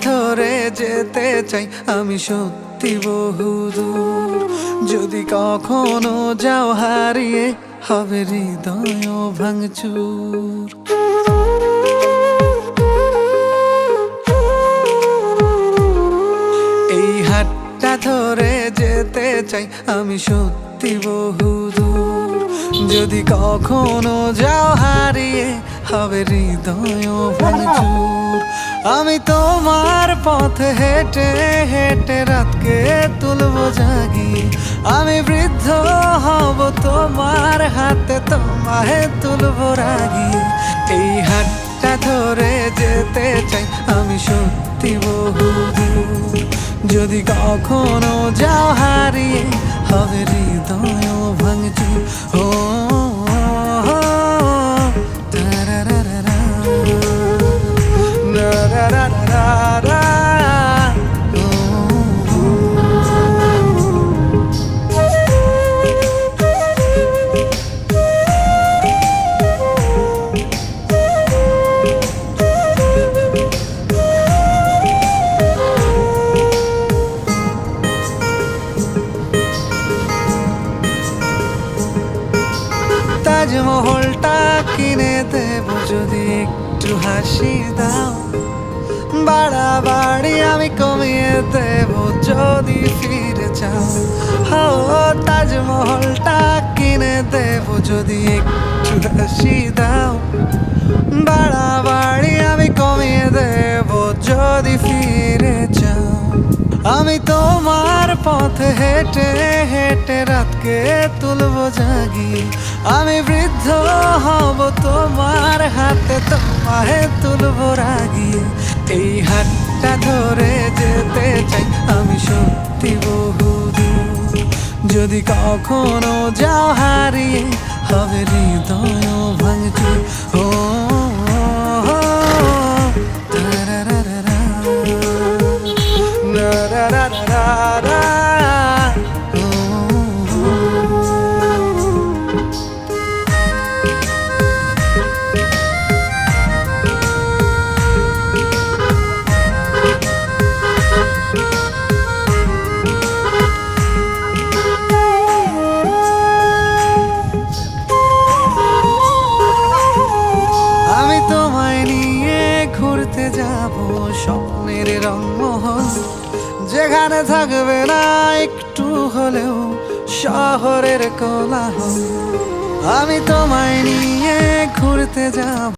ধরে যেতে চাই আমি সত্যি বহুদূর। যদি কখনো যাও হারিয়ে হবে হৃদয় ভাঙচুর। এই হাতটা ধরে যেতে চাই আমি সত্যি বহুদূর। যদি কখনো যাও হারিয়ে হবে হৃদয় ভাঙচুর। আমি তোমার পথে হেঁটে হেঁটে রাতকে তুলবো জাগিয়ে। আমি বৃদ্ধ হব তোমার হাতে তোমায় তুলবো রাগিয়ে। এই হাতটা ধরে যেতে চাই আমি সত্যি বহুদূর। যদি কখনো যাও হারিয়ে হবে হৃদয় ভাঙচুর। ও তাজমহলটা কিনে দেব যদি একটু হাসি দাও। বাড়াবাড়ি আমি কমিয়ে দেব যদি ফিরে যাও। ও তাজমহলটা কিনে দেব যদি একটু হাসি দাও। বাড়াবাড়ি আমি কমিয়ে দেব যদি ফিরে যাও। আমি তোমার পথে হেঁটে হেঁটে রাতকে তুলবো জাগিয়ে। আমি বৃদ্ধ হব তোমার হাতে তোমায় তুলবো রাগিয়ে। এই হাতটা ধরে যেতে চাই আমি সত্যি বহুদূর। যদি কখনো যাও হারিয়ে হবে হৃদয় ভাঙচুর। ও যাব স্বপ্নের রংমহল, যেখানে থাকবে না একটু হলেও শহরের কোলাহল। আমি তোমায় নিয়ে ঘুরতে যাব।